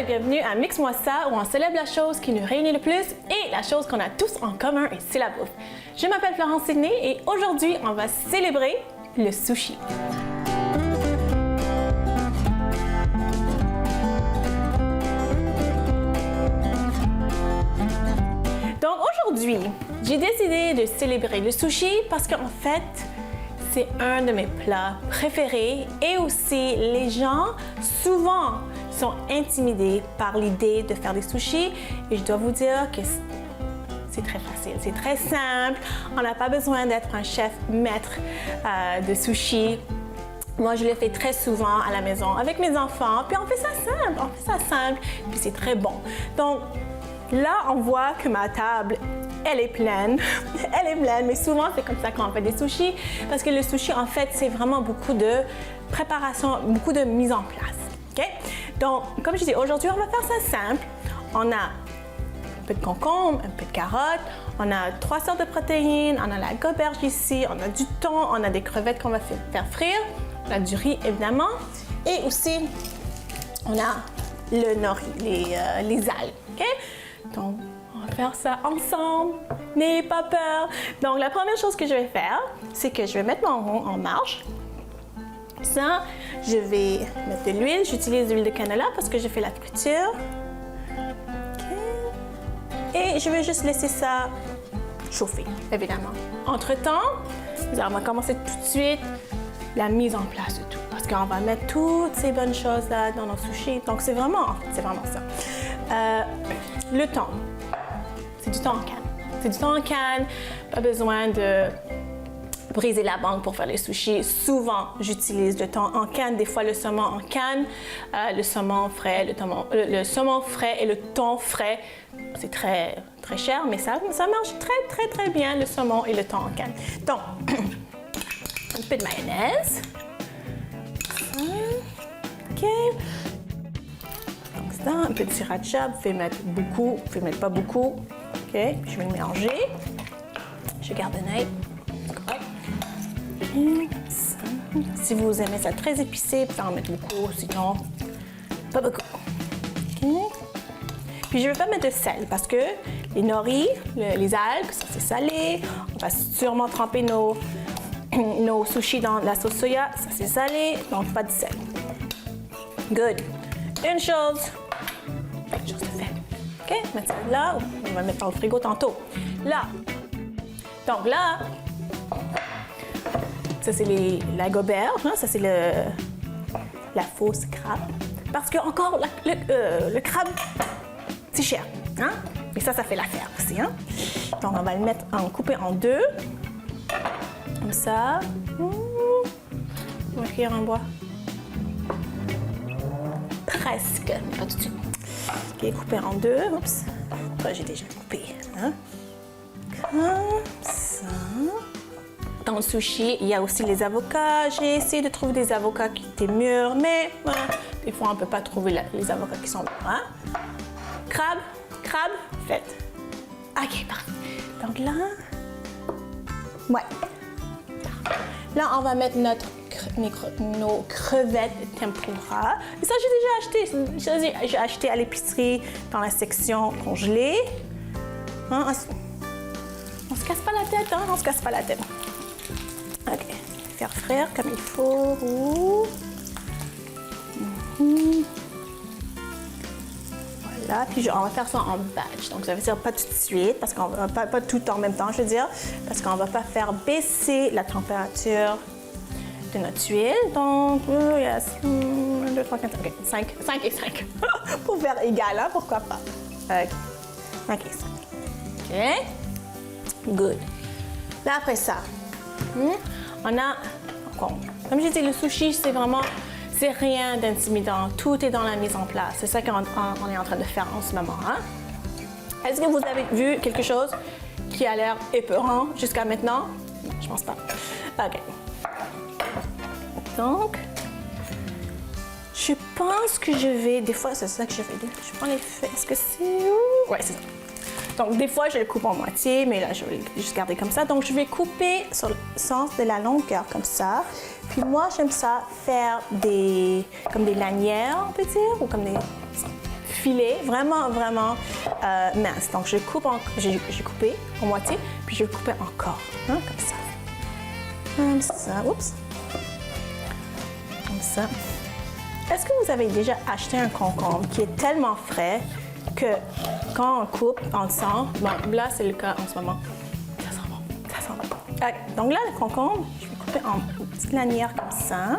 et bienvenue à Mix-moi ça où on célèbre la chose qui nous réunit le plus et la chose qu'on a tous en commun et c'est la bouffe. Je m'appelle Florence Sidney et aujourd'hui on va célébrer le sushi. Donc aujourd'hui, j'ai décidé de célébrer le sushi parce qu'en fait, c'est un de mes plats préférés et aussi les gens souvent sont intimidés par l'idée de faire des sushis et je dois vous dire que c'est très facile, c'est très simple. On n'a pas besoin d'être un chef maître de sushi. Moi, je le fais très souvent à la maison avec mes enfants, puis on fait ça simple, puis c'est très bon. Donc là, on voit que ma table elle est pleine, mais souvent c'est comme ça quand on fait des sushis, parce que le sushi en fait c'est vraiment beaucoup de préparation, beaucoup de mise en place, ok? Donc comme je dis, aujourd'hui on va faire ça simple. On a un peu de concombre, un peu de carottes, on a 3 sortes de protéines, on a la goberge ici, on a du thon, on a des crevettes qu'on va faire frire, on a du riz évidemment, et aussi on a le nori, les algues, ok? Donc on va faire ça ensemble, n'ayez pas peur. Donc la première chose que je vais faire, c'est que je vais mettre mon rond en marche. Ça, je vais mettre de l'huile. J'utilise de l'huile de canola parce que j'ai fait la friture. Okay. Et je vais juste laisser ça chauffer, évidemment. Entre-temps, on va commencer tout de suite la mise en place de tout. Parce qu'on va mettre toutes ces bonnes choses-là dans nos sushis. Donc c'est vraiment ça. Le thon. C'est du thon en canne. C'est du thon en canne. Pas besoin de briser la banque pour faire les sushis. Souvent, j'utilise le thon en canne, des fois le saumon en canne. Le saumon frais, le saumon frais et le thon frais, c'est très cher, mais ça marche très bien, le saumon et le thon en canne. Donc, un peu de mayonnaise. OK. Donc ça, un peu de sriracha. Vous pouvez mettre beaucoup, vous pouvez mettre pas beaucoup. OK, je vais le mélanger. Je garde un œil. Si vous aimez ça très épicé, vous pouvez en mettre beaucoup, sinon pas beaucoup. Okay. Puis je ne vais pas mettre de sel parce que les nori, les algues, ça c'est salé. On va sûrement tremper nos sushis dans la sauce soya, ça c'est salé, donc pas de sel. Good. Une chose de fait. OK, mettre ça là, on va le mettre dans le frigo tantôt. Là. Donc là, ça c'est la goberge, hein? Ça c'est la fausse crabe. Parce que encore le crabe, c'est cher, hein? Mais ça fait l'affaire aussi, hein? Donc on va le mettre couper en deux, comme ça. On va cuire en bois. Presque, pas tout de suite. OK, couper en deux. Oups, toi j'ai déjà coupé, hein? Comme ça. Dans le sushi, il y a aussi les avocats. J'ai essayé de trouver des avocats qui étaient mûrs, mais des fois, on ne peut pas trouver les avocats qui sont mûrs. Hein? Crabe, fait. OK, parfait. Donc là, là, on va mettre nos crevettes tempura. Et ça, j'ai déjà acheté. J'ai acheté à l'épicerie dans la section congelée. Hein? On se casse pas la tête, hein? On se casse pas la tête. OK. Faire frire comme il faut. Voilà. Puis on va faire ça en batch. Donc ça veut dire pas tout de suite, parce qu'on va pas tout en même temps, je veux dire, parce qu'on va pas faire baisser la température de notre huile. Donc, yes. 1, 2, 3, 4, OK. 5 et 5. Pour faire égal, hein? Pourquoi pas? OK. 5 et 5. OK. Good. Là, après ça, on a, comme j'ai dit, le sushi, c'est rien d'intimidant. Tout est dans la mise en place. C'est ça qu'on est en train de faire en ce moment. Hein? Est-ce que vous avez vu quelque chose qui a l'air épeurant jusqu'à maintenant? Non, je pense pas. OK. Donc, je pense que je vais, des fois, c'est ça que je vais dire. Je prends les feuilles. Est-ce que c'est où? Ouais, c'est ça. Donc, des fois, je le coupe en moitié, mais là, je vais juste garder comme ça. Donc, je vais couper sur le sens de la longueur, comme ça. Puis moi, j'aime ça faire comme des lanières, on peut dire, ou comme des filet, vraiment, vraiment mince. Donc, j'ai coupé en moitié, puis je vais couper encore, hein, comme ça. Comme ça, oups. Comme ça. Est-ce que vous avez déjà acheté un concombre qui est tellement frais que quand on coupe, on le sent? Bon, là, c'est le cas en ce moment. Ça sent bon, ça sent bon. Okay. Donc là, le concombre, je vais couper en petites lanières comme ça.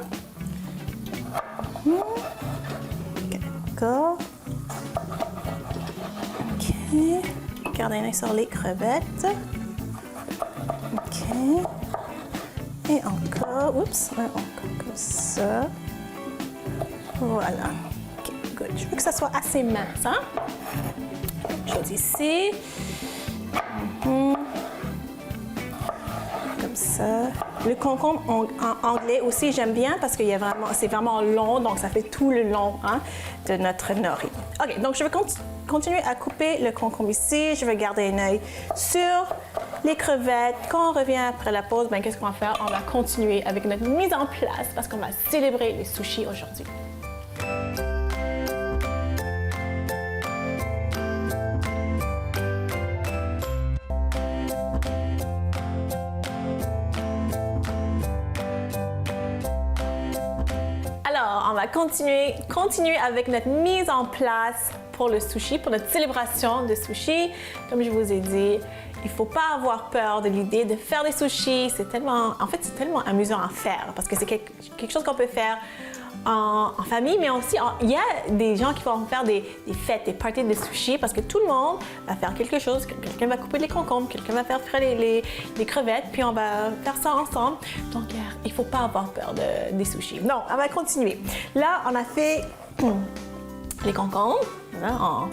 Okay, d'accord. OK. Gardez un œil sur les crevettes. OK. Et encore, oups, encore comme ça. Voilà. OK, good. Je veux que ça soit assez mince, hein? Même chose ici. Comme ça. Le concombre en anglais aussi, j'aime bien parce que c'est vraiment long, donc ça fait tout le long, hein, de notre nori. OK, donc je vais continuer à couper le concombre ici. Je vais garder un œil sur les crevettes. Quand on revient après la pause, ben, qu'est-ce qu'on va faire? On va continuer avec notre mise en place parce qu'on va célébrer les sushis aujourd'hui. Alors, on va continuer avec notre mise en place pour le sushi, pour notre célébration de sushi. Comme je vous ai dit, il ne faut pas avoir peur de l'idée de faire des sushis. C'est tellement amusant à faire parce que c'est quelque chose qu'on peut faire en famille, mais aussi, il y a des gens qui vont faire des fêtes, des parties de sushis parce que tout le monde va faire quelque chose. Quelqu'un va couper les concombres, quelqu'un va faire frire les crevettes, puis on va faire ça ensemble. Donc, il ne faut pas avoir peur des sushis. Non, on va continuer. Là, on a fait les concombres en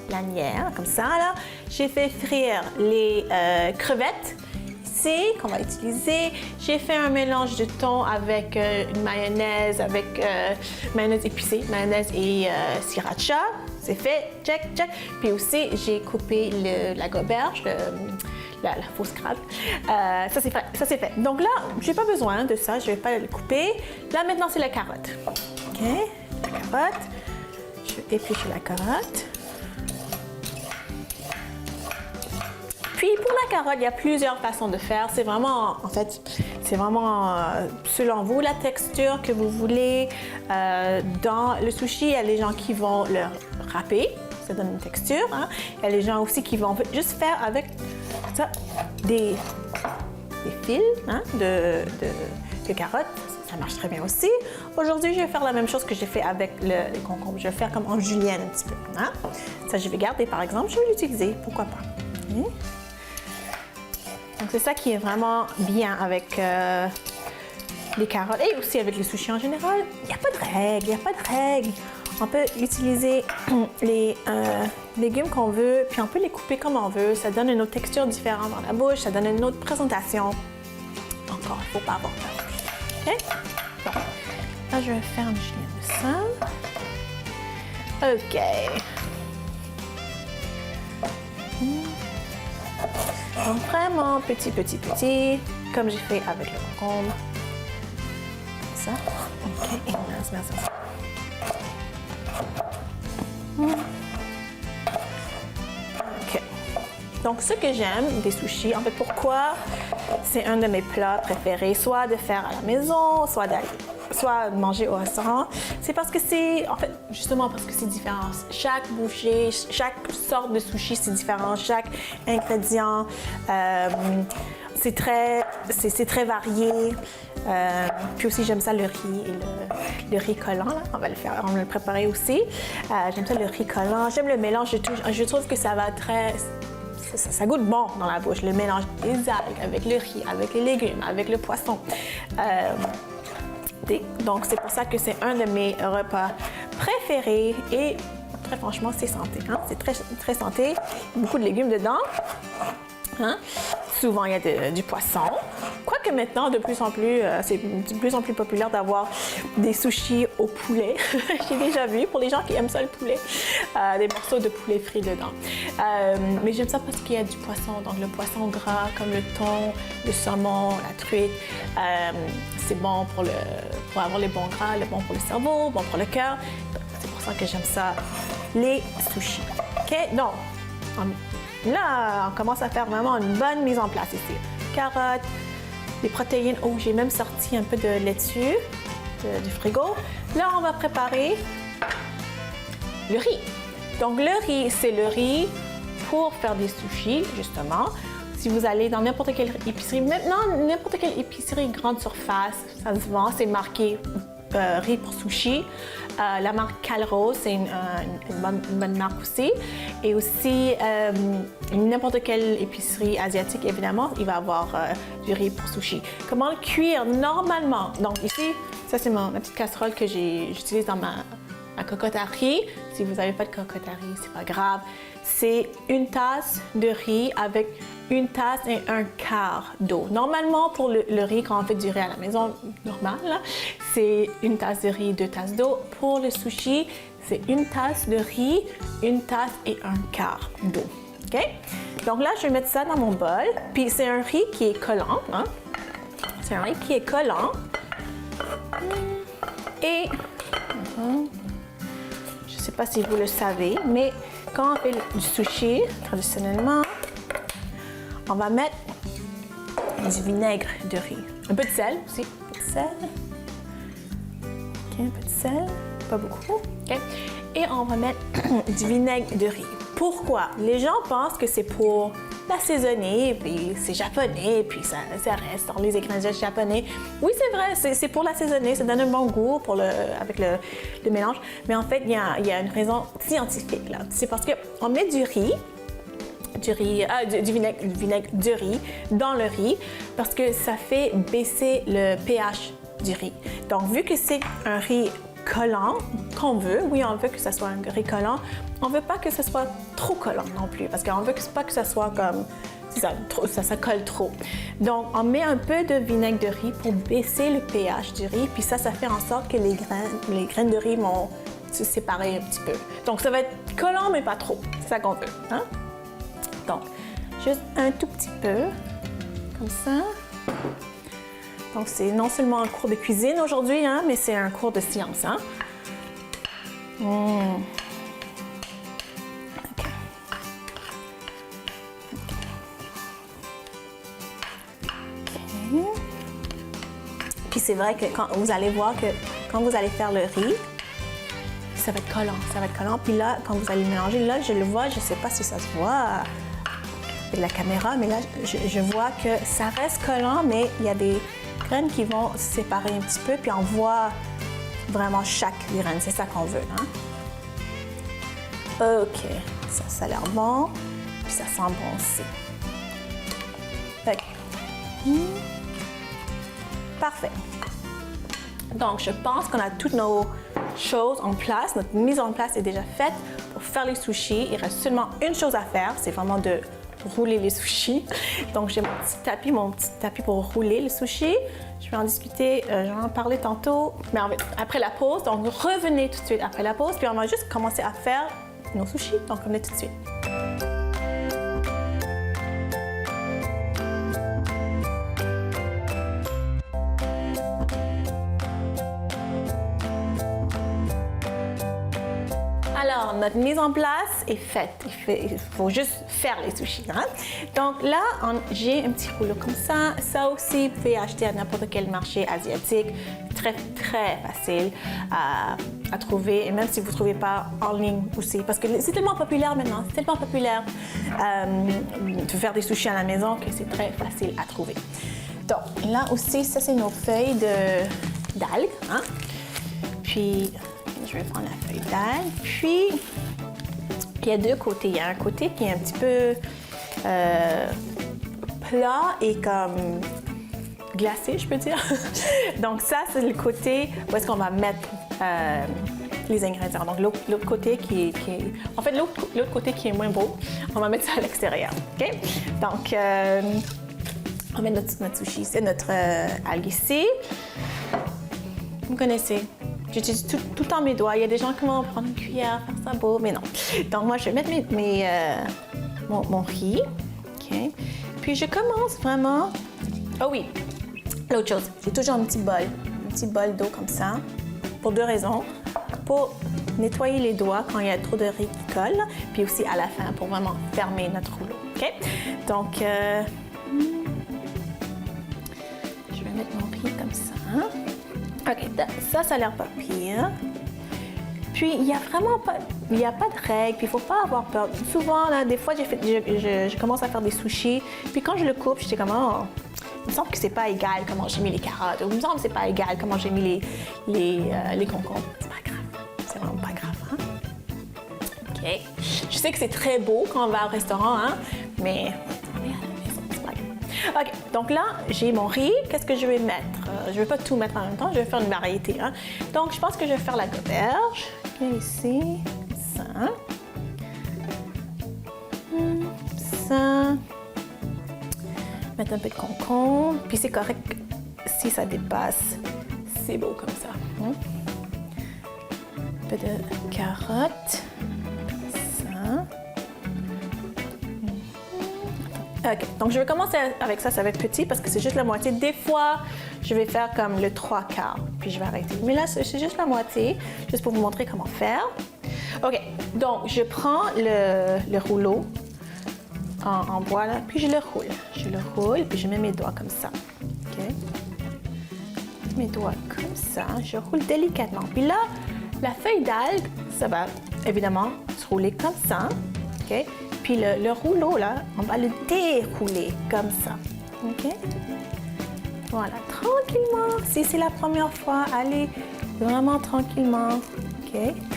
lanière, comme ça. Là, j'ai fait frire les crevettes qu'on va utiliser. J'ai fait un mélange de thon avec une mayonnaise, mayonnaise épicée, mayonnaise et sriracha. C'est fait, check, check. Puis aussi, j'ai coupé la goberge, la fausse crabe. Ça, c'est fait. Donc là, j'ai pas besoin de ça, je vais pas le couper. Là, maintenant, c'est la carotte. OK, la carotte. Je vais éplucher la carotte. Puis pour la carotte, il y a plusieurs façons de faire. C'est vraiment selon vous la texture que vous voulez. Dans le sushi, il y a les gens qui vont le râper, ça donne une texture. Hein. Il y a les gens aussi qui vont juste faire avec ça des fils, hein, de carottes. Ça marche très bien aussi. Aujourd'hui, je vais faire la même chose que j'ai fait avec les concombres. Je vais faire comme en julienne un petit peu. Hein. Ça, je vais garder par exemple. Je vais l'utiliser. Pourquoi pas? Okay. Donc, c'est ça qui est vraiment bien avec les carottes et aussi avec les sushis en général. Il n'y a pas de règle, On peut utiliser les légumes qu'on veut, puis on peut les couper comme on veut. Ça donne une autre texture différente dans la bouche, ça donne une autre présentation. Encore, il ne faut pas avoir peur. OK? Bon. Là, je vais faire une julienne de ça. OK. Donc, vraiment petit, comme j'ai fait avec le concombre. Comme ça. OK, et mince. OK. Donc, ce que j'aime des sushis, en fait, pourquoi c'est un de mes plats préférés, soit de faire à la maison, soit de manger au restaurant, c'est parce que justement parce que c'est différent. Chaque bouchée, chaque sorte de sushi, c'est différent. Chaque ingrédient, c'est très varié. Puis aussi, j'aime ça le riz et le riz collant. Là. On va le préparer aussi. J'aime ça le riz collant. J'aime le mélange de tout. Je trouve que ça va ça goûte bon dans la bouche. Le mélange des algues avec le riz, avec les légumes, avec le poisson. Donc, c'est pour ça que c'est un de mes repas préférés et très franchement, c'est santé. Hein? C'est très, très santé. Il y a beaucoup de légumes dedans. Hein? Souvent, il y a du poisson. Quoique maintenant, c'est de plus en plus populaire d'avoir des sushis au poulet. J'ai déjà vu, pour les gens qui aiment ça, le poulet, des morceaux de poulet frits dedans. Mais j'aime ça parce qu'il y a du poisson. Donc, le poisson gras, comme le thon, le saumon, la truite, c'est bon pour avoir les bons gras, le bon pour le cerveau, bon pour le cœur. C'est pour ça que j'aime ça, les sushis. OK? Donc, là, on commence à faire vraiment une bonne mise en place ici. Carottes, des protéines. Oh, j'ai même sorti un peu de laitue du frigo. Là, on va préparer le riz. Donc, le riz, c'est le riz pour faire des sushis, justement. Si vous allez dans n'importe quelle épicerie, maintenant, n'importe quelle épicerie grande surface, ça se vend, c'est marqué riz pour sushi. La marque Calrose, c'est une bonne marque aussi. Et aussi, n'importe quelle épicerie asiatique, évidemment, il va avoir du riz pour sushi. Comment le cuire normalement? Donc ici, ça c'est ma petite casserole que j'utilise dans ma cocotte à riz. Si vous n'avez pas de cocotte à riz, c'est pas grave. C'est une tasse de riz avec une tasse et un quart d'eau. Normalement, pour le riz, quand on fait du riz à la maison, normal, c'est une tasse de riz, 2 tasses d'eau. Pour le sushi, c'est une tasse de riz, une tasse et un quart d'eau. OK? Donc là, je vais mettre ça dans mon bol. Puis c'est un riz qui est collant. Hein? C'est un riz qui est collant. Et je ne sais pas si vous le savez, mais quand on fait du sushi, traditionnellement, on va mettre du vinaigre de riz. Un peu de sel aussi. Un peu de sel. OK, un peu de sel. Pas beaucoup. OK. Et on va mettre du vinaigre de riz. Pourquoi? Les gens pensent que c'est pour l'assaisonner, puis c'est japonais, puis ça reste dans les ingrédients japonais. Oui, c'est vrai, c'est pour l'assaisonner, ça donne un bon goût avec le mélange. Mais en fait, il y a une raison scientifique là. C'est parce qu'on met du vinaigre de riz dans le riz parce que ça fait baisser le pH du riz. Donc, vu que c'est un riz collant qu'on veut, oui, on veut que ça soit un riz collant, on veut pas que ce soit trop collant non plus parce qu'on veut pas que ça soit comme ça colle trop. Donc, on met un peu de vinaigre de riz pour baisser le pH du riz, puis ça fait en sorte que les graines de riz vont se séparer un petit peu. Donc, ça va être collant, mais pas trop. C'est ça qu'on veut. Hein? Donc, juste un tout petit peu, comme ça. Donc, c'est non seulement un cours de cuisine aujourd'hui, hein, mais c'est un cours de science. Hein? Puis c'est vrai que quand vous allez voir que quand vous allez faire le riz, ça va être collant. Puis là, quand vous allez mélanger, là, je le vois, je ne sais pas si ça se voit avec la caméra, mais là, je vois que ça reste collant, mais il y a des graines qui vont se séparer un petit peu, puis on voit vraiment chaque graine. C'est ça qu'on veut. Hein? OK, ça a l'air bon, puis ça sent bon aussi. OK. Parfait. Donc, je pense qu'on a toutes nos choses en place. Notre mise en place est déjà faite pour faire les sushis. Il reste seulement une chose à faire, c'est vraiment de rouler les sushis. Donc, j'ai mon petit tapis pour rouler les sushis. Je vais en discuter, je vais en parler tantôt, mais après la pause. Donc, revenez tout de suite après la pause, puis on va juste commencer à faire nos sushis. Donc, revenez tout de suite. Alors, notre mise en place est faite. Il faut juste faire les sushis. Hein? Donc là, j'ai un petit rouleau comme ça. Ça aussi, vous pouvez acheter à n'importe quel marché asiatique. Très, très facile à trouver. Et même si vous ne trouvez pas en ligne aussi. Parce que c'est tellement populaire maintenant. C'est tellement populaire de faire des sushis à la maison que c'est très facile à trouver. Donc là aussi, ça c'est nos feuilles d'algues. Hein? Puis, je vais prendre la feuille d'algue. Puis, il y a deux côtés. Il y a un côté qui est un petit peu plat et comme glacé, je peux dire. Donc ça, c'est le côté où est-ce qu'on va mettre les ingrédients. Donc l'autre côté qui est... En fait, l'autre côté qui est moins beau, on va mettre ça à l'extérieur. OK? Donc, on met notre sushi, c'est notre algue ici. Vous connaissez. J'utilise tout le temps mes doigts. Il y a des gens qui vont prendre une cuillère, faire ça beau, mais non. Donc, moi, je vais mettre mon riz. OK. Puis, je commence vraiment... Oh oui, l'autre chose, j'ai toujours un petit bol d'eau comme ça, pour deux raisons. Pour nettoyer les doigts quand il y a trop de riz qui colle, puis aussi à la fin pour vraiment fermer notre rouleau. OK? Donc, je vais mettre mon riz comme ça. OK, ça a l'air pas pire. Puis, il n'y a vraiment pas, il n'y a pas de règle, puis il ne faut pas avoir peur. Souvent, là, des fois, je commence à faire des sushis, puis quand je le coupe, j'étais comme, oh, il me semble que c'est pas égal comment j'ai mis les carottes, ou il me semble que c'est pas égal comment j'ai mis les concombres. C'est pas grave, c'est vraiment pas grave, hein? OK. Je sais que c'est très beau quand on va au restaurant, hein, mais on est à la maison, c'est pas grave. OK, donc là, j'ai mon riz. Qu'est-ce que je vais mettre? Je ne vais pas tout mettre en même temps, je vais faire une variété, hein. Donc, je pense que je vais faire la goberge. Ici, ça. Ça. Mettre un peu de concombre. Puis c'est correct si ça dépasse. C'est beau comme ça. Un peu de carottes. Ça. OK. Donc, je vais commencer avec ça. Ça va être petit parce que c'est juste la moitié. Des fois, je vais faire comme le 3/4. Puis je vais arrêter. Mais là, c'est juste la moitié. Juste pour vous montrer comment faire. OK. Donc, je prends le rouleau en bois, là, puis je le roule. Je le roule, puis je mets mes doigts comme ça. OK? Mes doigts comme ça. Je roule délicatement. Puis là, la feuille d'algue, ça va évidemment se rouler comme ça. OK? Puis le rouleau, là, on va le dérouler comme ça. OK? Voilà, tranquillement. Si c'est la première fois, allez vraiment tranquillement. OK?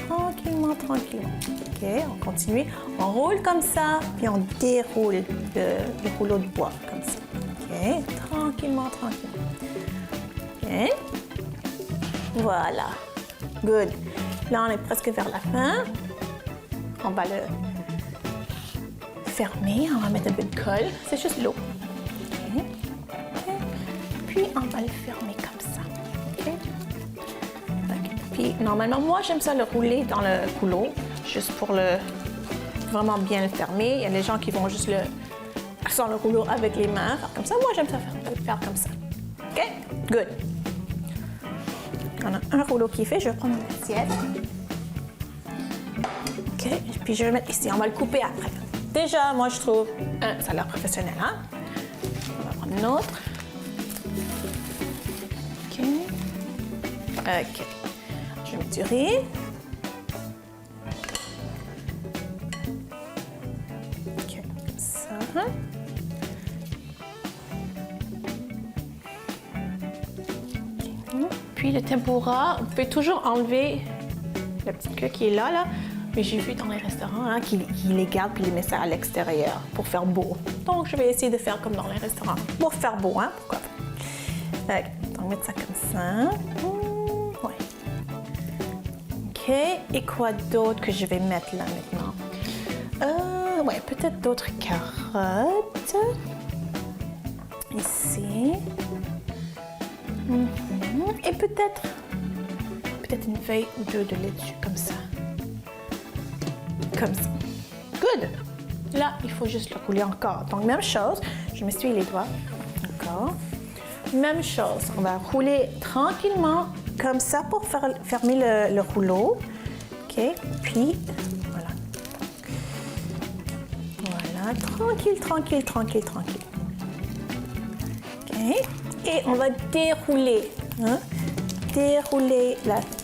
Tranquillement, tranquillement. OK? On continue. On roule comme ça, puis on déroule le rouleau de bois comme ça. OK? Tranquillement, tranquillement. OK? Voilà. Good. Là, on est presque vers la fin. On va le fermer. On va mettre un peu de colle. C'est juste l'eau. OK? OK. Puis, on va le fermer comme ça. OK? Puis, normalement, moi, j'aime ça le rouler dans le rouleau, juste pour vraiment bien le fermer. Il y a des gens qui vont juste sans le rouleau avec les mains, faire comme ça. Moi, j'aime ça faire comme ça. OK? Good. On a un rouleau qui est fait. Je vais prendre une assiette. OK? Puis, je vais le mettre ici. On va le couper après. Déjà, moi, je trouve... ça a l'air professionnel, hein? On va prendre une autre. OK. OK. Je vais mettre du riz. OK, comme ça. Okay. Puis le tempura, vous pouvez toujours enlever la petite queue qui est là. Mais j'ai vu dans les restaurants hein, qu'ils les gardent et les mettent ça à l'extérieur pour faire beau. Donc, je vais essayer de faire comme dans les restaurants. Pour faire beau, hein? Pourquoi pas? Okay. Donc, mettre ça comme ça. Ouais. OK. Et quoi d'autre que je vais mettre là maintenant? Ouais, peut-être d'autres carottes. Ici. Et peut-être une feuille ou deux de laitue comme ça. Comme ça. Good! Là, il faut juste le rouler encore. Donc, même chose. Je m'essuie les doigts. Encore. Même chose. On va rouler tranquillement comme ça pour fermer le rouleau. OK? Puis, voilà. Voilà. Tranquille, tranquille, tranquille, tranquille. OK? Et on va dérouler. Hein? Dérouler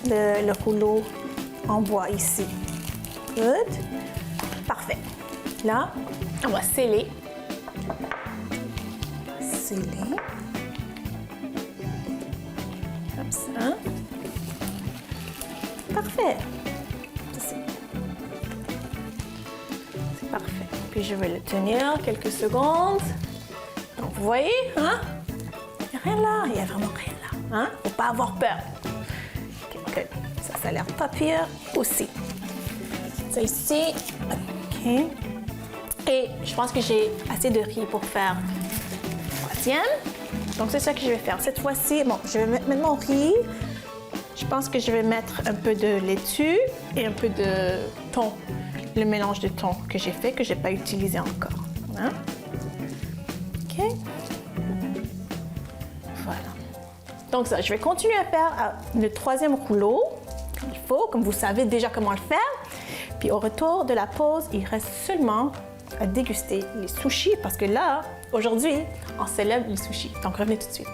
le rouleau en bois ici. Good. Parfait. Là, on va sceller. Sceller. Comme ça. Parfait. C'est parfait. Puis je vais le tenir quelques secondes. Donc, vous voyez, hein? Il n'y a rien là. Il n'y a vraiment rien là. Hein? Faut pas avoir peur. Okay, good. Ça a l'air pas pire aussi. Ça ici. OK. Et je pense que j'ai assez de riz pour faire le troisième. Donc, c'est ça que je vais faire. Cette fois-ci, bon, je vais mettre mon riz. Je pense que je vais mettre un peu de laitue et un peu de thon. Le mélange de thon que j'ai fait, que je n'ai pas utilisé encore. Hein? OK. Voilà. Donc ça, je vais continuer à faire le troisième rouleau. comme il faut, comme vous savez déjà comment le faire. Puis au retour de la pause, il reste seulement à déguster les sushis parce que là, aujourd'hui, on célèbre les sushis. Donc revenez tout de suite.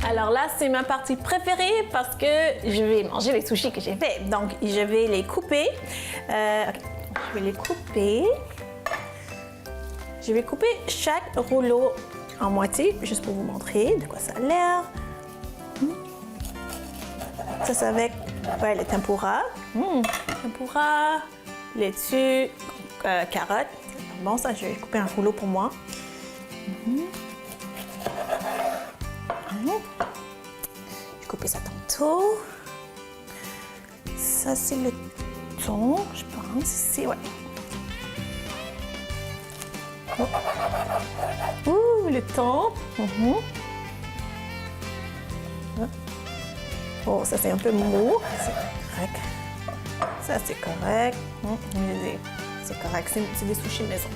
Alors là, c'est ma partie préférée parce que je vais manger les sushis que j'ai fait. Donc, je vais les couper. Ok. Je vais les couper. Je vais couper chaque rouleau en moitié, juste pour vous montrer de quoi ça a l'air. Ça, c'est avec le tempura. Tempura, laitue, carottes. Bon, ça, je vais couper un rouleau pour moi. Je vais couper ça tantôt. Ça, c'est le thon, je pense. Ici, ouais. Ouh, le thon. Oh, ça, c'est un peu mou. C'est correct. Ça, c'est correct. C'est correct. C'est des sushis maison.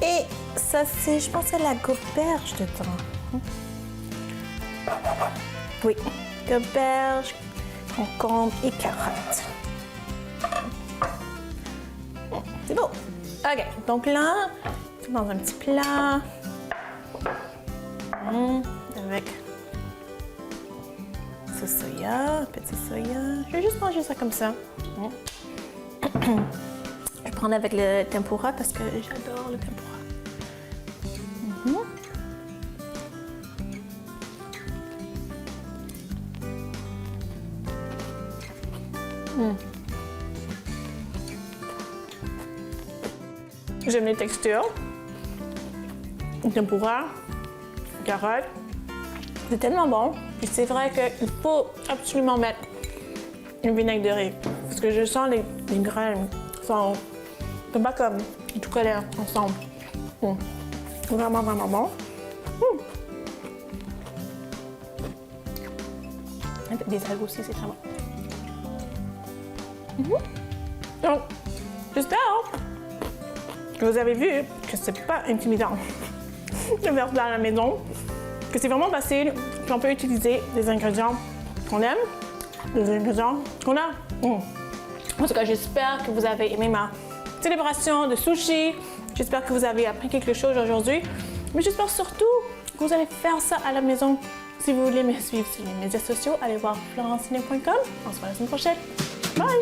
Et ça, c'est, je pense, c'est la goberge dedans. Oui, goberge, concombre et carottes. C'est beau. OK, donc là, c'est dans un petit plat. Avec ce soya, petit soya. Je vais juste manger ça comme ça. Je vais prendre avec le tempura parce que j'adore le tempura. J'aime les textures. Le tempura, carottes. C'est tellement bon. Puis c'est vrai qu'il faut absolument mettre une vinaigre de riz. Parce que je sens les graines sont pas comme tout collés ensemble. Vraiment, vraiment bon. Avec des algues aussi, c'est très bon. Donc, j'espère que vous avez vu que c'est pas intimidant de faire ça à la maison, que c'est vraiment facile, qu'on peut utiliser des ingrédients qu'on aime, des ingrédients qu'on a. En tout cas, j'espère que vous avez aimé ma célébration de sushi. J'espère que vous avez appris quelque chose aujourd'hui. Mais j'espère surtout que vous allez faire ça à la maison. Si vous voulez me suivre sur les médias sociaux, allez voir florencine.com. On se voit la semaine prochaine. Bye!